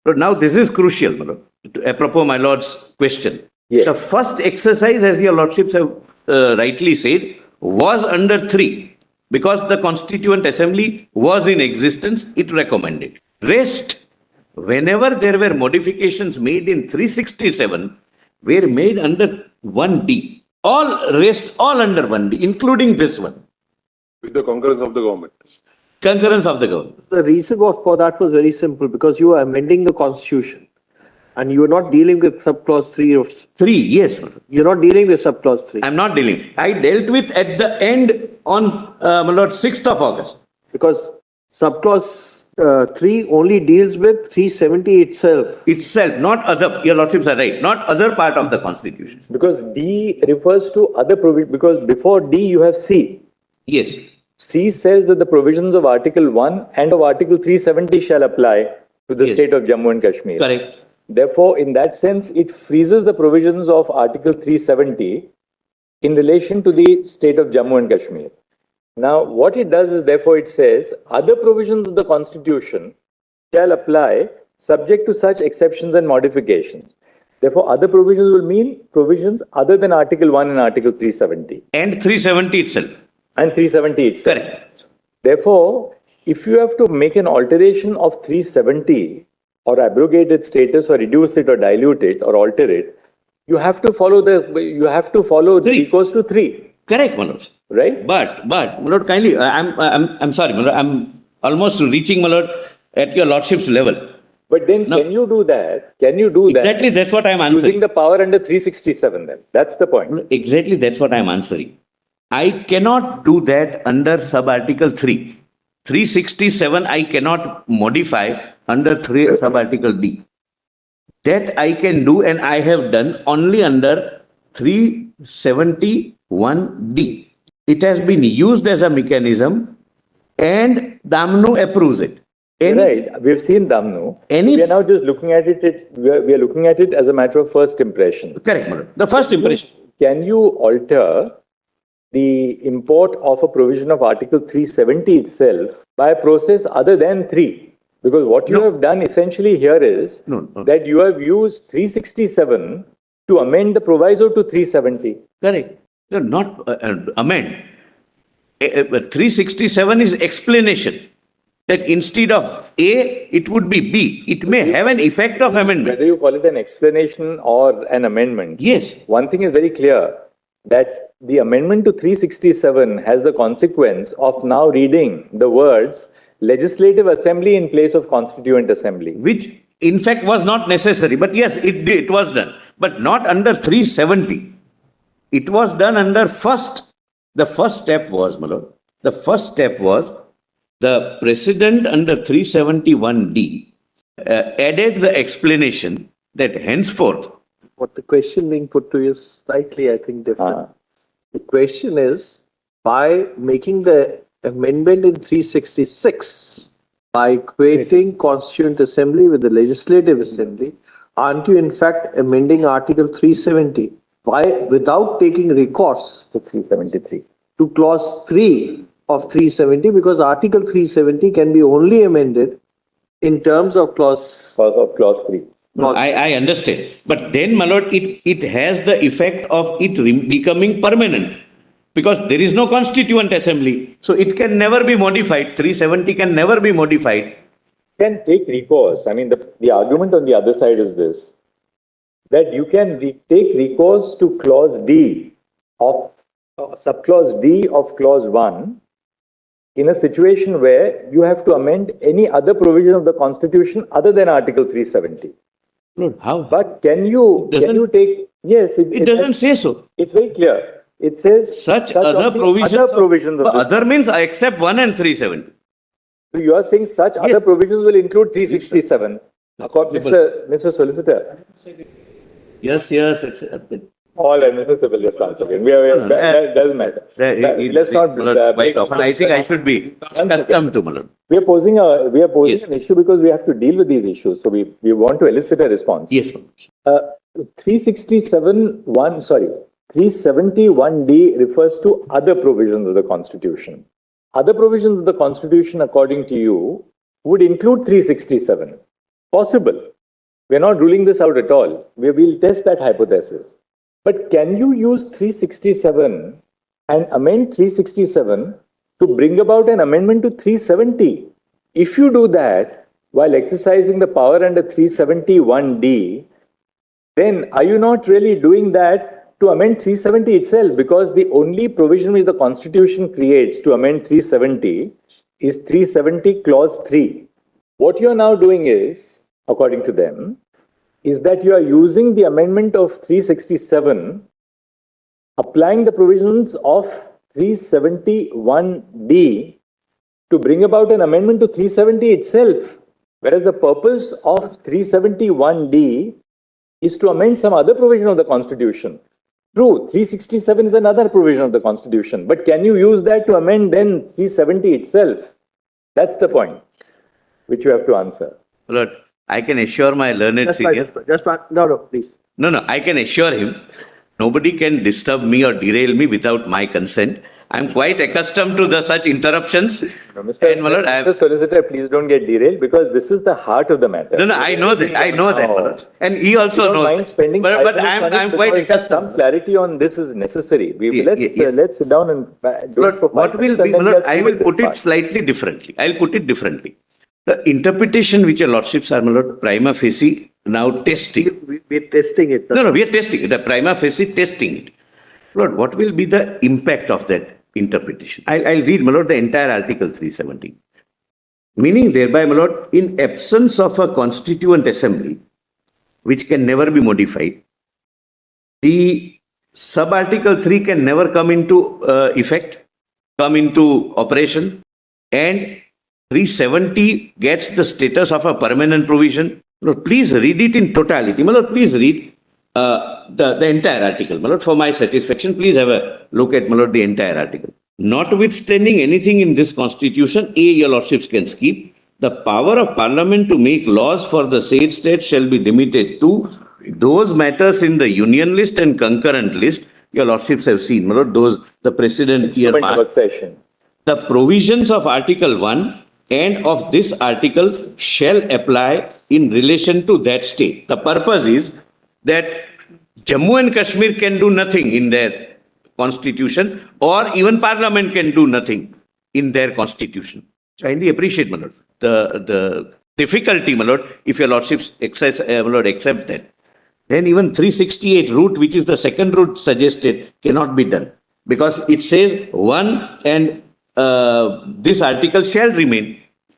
So now this is crucial, my lord, apropos my lord's question. Yes. The first exercise, as your lordships have rightly said, was under 3. Because the Constituent Assembly was in existence, it recommended. Rest, whenever there were modifications made in 367, were made under 1D. All rest, all under 1D, including this one. With the concurrence of the government. Concurrence of the government. The reason for that was very simple, because you are amending the constitution and you are not dealing with subclause 3 of 3, yes. you're not dealing with subclause 3 I'm not dealing. I dealt with at the end on, my lord, 6th of August. because subclause 3 only deals with 370 itself. Itself, not other, your lordships are right, not other part of the Constitution. Because D refers to other provisions, because before D you have C. Yes. C says that the provisions of Article 1 and of Article 370 shall apply to the Yes. state of Jammu and Kashmir. Correct. Therefore, in that sense, it freezes the provisions of Article 370 in relation to the state of Jammu and Kashmir. Now, what it does is, therefore, it says other provisions of the Constitution shall apply subject to such exceptions and modifications. Therefore, other provisions will mean provisions other than Article 1 and Article 370. And 370 itself. And 370 itself. Correct. Therefore, if you have to make an alteration of 370 or abrogate its status or reduce it or dilute it or alter it, you have to follow the 3 equals to 3, Correct, my lord. right? But, my lord, kindly, I'm sorry, my lord, I'm almost reaching, my lord, at your lordship's level. But then No. can you do that? Can you do that Exactly, that's what I'm answering. using the power under 367 then? That's the point. Exactly, that's what I'm answering. I cannot do that under sub-article 3. 367, I cannot modify under sub-article D. That I can do, and I have done only under 371D. It has been used as a mechanism, and Damnu approves it. Right. We've seen Damnu. Any- We are now just looking at it. We are looking at it as a matter of first impression. Correct, madam. The first impression. Can you alter the import of a provision of Article 370 itself by a process other than 3? Because what you No. have done essentially here is No. that you have used 367 to amend the proviso to 370. Correct. No, not amend. 367 is explanation. That instead of A, it would be B. It may have an effect of amendment. Whether you call it an explanation or an amendment, Yes. one thing is very clear, that the amendment to 367 has the consequence of now reading the words Legislative Assembly in place of Constituent Assembly. Which in fact was not necessary. But yes, it was done. But not under 370. It was done under the first step was, my lord, the first step was the President under 371D added the explanation that henceforth. What the question being put to you is slightly, I think, different. The question is, by making the amendment in 366, by equating Constituent Assembly with the Legislative Assembly, aren't you in fact amending Article 370? Why, without taking recourse To 373. to clause 3 of 370, because Article 370 can be only amended in terms of clause. Because of clause 3. I understand. But then, my lord, it has the effect of it becoming permanent. Because there is no Constituent Assembly. So it can never be modified. 370 can never be modified. Can take recourse. I mean, the argument on the other side is this, that you can take recourse to clause D of subclause D of clause 1 in a situation where you have to amend any other provision of the Constitution other than Article 370. Lord, how? But can you take, yes, It doesn't say so. It's very clear. It says Such of other the provisions. Other provisions of this. Other means I accept 1 and 370. So you are saying such other provisions will include 367. Mr. Solicitor. Yes. It's, All admissible, just once again. That doesn't matter. Let's not. Quite often, I think I should be come to Malad. We are posing Yes. an issue because we have to deal with these issues. So we want to elicit a response. Yes, 371D refers to other provisions of the Constitution. Other provisions of the Constitution, according to you, would include 367. Possible. We're not ruling this out at all. We'll test that hypothesis. But can you use 367 and amend 367 to bring about an amendment to 370? If you do that while exercising the power under 371D, then are you not really doing that to amend 370 itself? Because the only provision which the Constitution creates to amend 370 is 370 clause 3. What you're now doing is, according to them, is that you are using the amendment of 367, applying the provisions of 371D to bring about an amendment to 370 itself. Whereas the purpose of 371D is to amend some other provision of the Constitution. True, 367 is another provision of the Constitution, but can you use that to amend then 370 itself? That's the point which you have to answer. Lord, I can assure my learned senior. No, please. No, I can assure him, nobody can disturb me or derail me without my consent. I'm quite accustomed to such interruptions. No, Mr. Solicitor, please don't get derailed because this is the heart of the matter. No, I know that. My Lord. And he also knows. Mind spending But I'm quite accustomed. Some clarity on this is necessary. Let's sit down and do it for what will be, I will put it slightly differently. I'll put it differently. The interpretation which your lordships are, my lord, prima facie now testing. We're testing it. No, we are testing it. The prima facie testing it. Lord, what will be the impact of that interpretation? I'll read, my lord, the entire Article 370. Meaning thereby, my lord, in absence of a constituent assembly, which can never be modified, the sub-article 3 can never come into effect, come into operation, and 370 gets the status of a permanent provision. Lord, please read it in totality. My lord, please read the entire article. My lord, for my satisfaction, please have a look at, my lord, the entire article. Notwithstanding anything in this constitution, your lordships can skip. The power of parliament to make laws for the said state shall be limited to those matters in the union list and concurrent list. Your lordships have seen, my lord, those the precedent earmarked. The provisions of Article 1 and of this article shall apply in relation to that state. The purpose is that Jammu and Kashmir can do nothing in their constitution, or even parliament can do nothing in their constitution. So I highly appreciate, my lord, the difficulty, my lord, if your lordships accept that. Then even 368 route, which is the second route suggested, cannot be done. Because it says 1 and this article shall remain.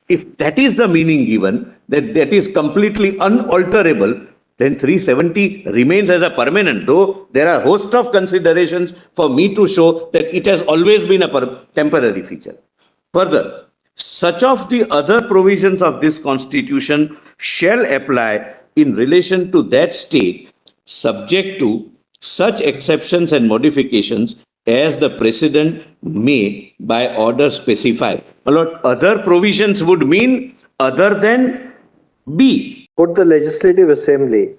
If that is the meaning given, that is completely unalterable, then 370 remains as a permanent, though there are a host of considerations for me to show that it has always been a temporary feature. Further, such of the other provisions of this constitution shall apply in relation to that state, subject to such exceptions and modifications as the President may by order specify. My lord, other provisions would mean other than B. Could the Legislative Assembly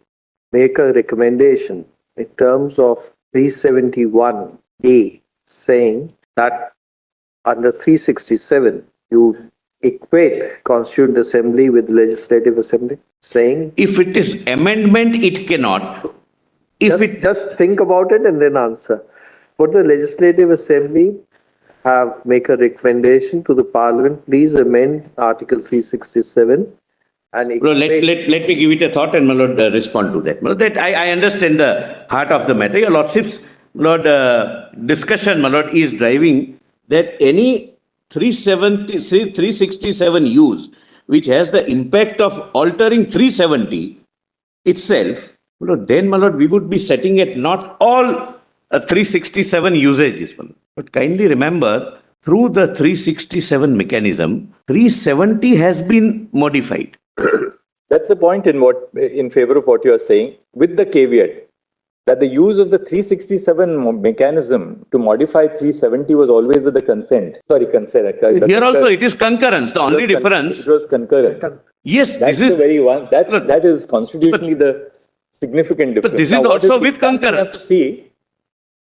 make a recommendation in terms of 371A saying that under 367 you equate Constituent Assembly with Legislative Assembly? Saying if it is amendment, it cannot. Just think about it and then answer. Could the Legislative Assembly make a recommendation to the Parliament, please amend Article 367 and let me give it a thought and, my lord, respond to that. My lord, that I understand the heart of the matter. Your lordship's, lord, discussion, my lord, is driving that any 367 use which has the impact of altering 370 itself, my lord, then, my lord, we would be setting at not all 367 usages. But kindly remember, through the 367 mechanism, 370 has been modified. That's the point in favor of what you are saying, with the caveat that the use of the 367 mechanism to modify 370 was always with the consent. Here also it is concurrence. The only difference. It was concurrence. Yes, that's the very one. That is constitutionally the significant difference. But this is also with concurrence.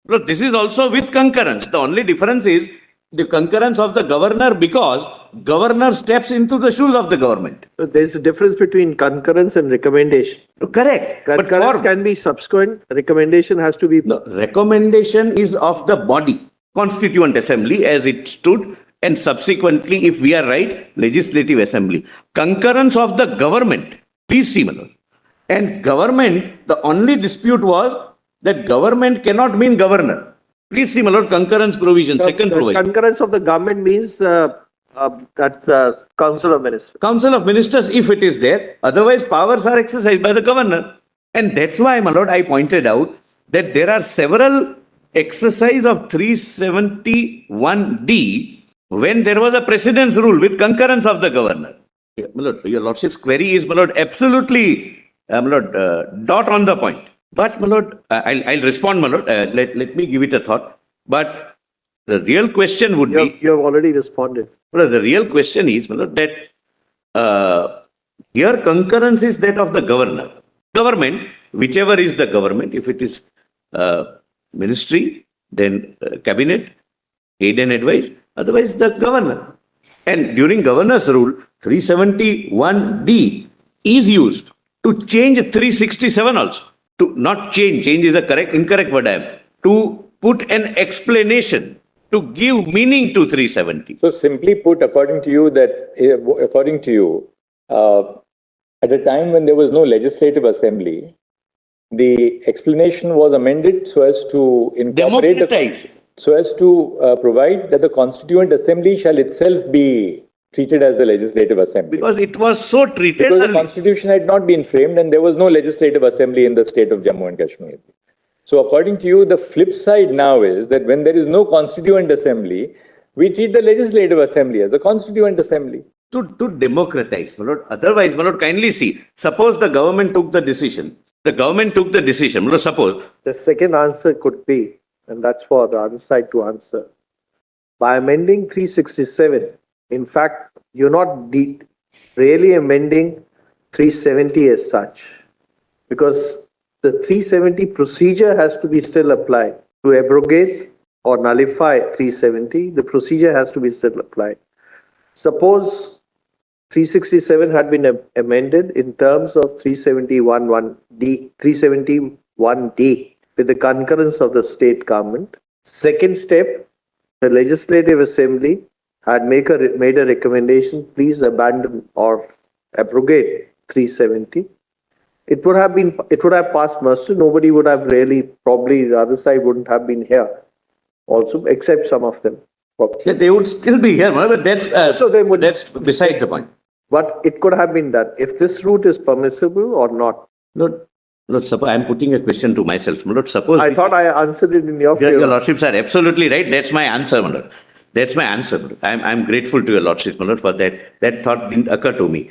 Look, this is also with concurrence. The only difference is The concurrence of the governor, because governor steps into the shoes of the government. So there's a difference between concurrence and recommendation. Correct. But Concurrence can be subsequent, recommendation has to be. no, recommendation is of the body, Constituent Assembly as it stood, and subsequently, if we are right, Legislative Assembly. Concurrence of the government, please see, my lord. And government, the only dispute was that government cannot mean governor. Please see, my lord, concurrence provision, second The provision. concurrence of the government means that Council of Ministers. Council of Ministers, if it is there, otherwise powers are exercised by the governor. And that's why, my lord, I pointed out that there are several exercise of 371D when there was a precedence rule with concurrence of the governor. Yeah, my lord, your lordship's query is, my lord, absolutely, my lord, dot on the point. But, my lord, I'll respond, my lord. Let me give it a thought. But the real question would be, You have already responded. well, the real question is, my lord, that here concurrence is that of the governor. Government, whichever is the government, if it is ministry, then cabinet, aid and advice, otherwise the governor. And during governor's rule, 371D is used to change 367 also. To not change is a incorrect word I am. To put an explanation, to give meaning to 370. So simply put, according to you, at a time when there was no legislative assembly, the explanation was amended so as to incorporate Democratize. so as to provide that the Constituent Assembly shall itself be treated as the legislative assembly. Because it was so treated Because the early. constitution had not been framed and there was no legislative assembly in the state of Jammu and Kashmir. So according to you, the flip side now is that when there is no constituent assembly, we treat the legislative assembly as a constituent assembly. To democratize, my lord. Otherwise, my lord, kindly see, suppose the government took the decision. The government took the decision. My lord, suppose. The second answer could be, and that's for the other side to answer, by amending 367, in fact, you're not really amending 370 as such, because the 370 procedure has to be still applied. To abrogate or nullify 370, the procedure has to be still applied. Suppose 367 had been amended in terms of 371D with the concurrence of the state government. Second step, the Legislative Assembly had made a recommendation, please abandon or abrogate 370. It would have passed muster. Nobody would have really, probably the other side wouldn't have been here also, except some of them. Yeah, they would still be here, but that's that's beside the point. But it could have been done. If this route is permissible or not. Lord, suppose I'm putting a question to myself. Lord, suppose I thought I answered it in your favor. your lordships are absolutely right. That's my answer, my lord. That's my answer. My lord. I'm grateful to your lordship, my lord, for that. That thought didn't occur to me.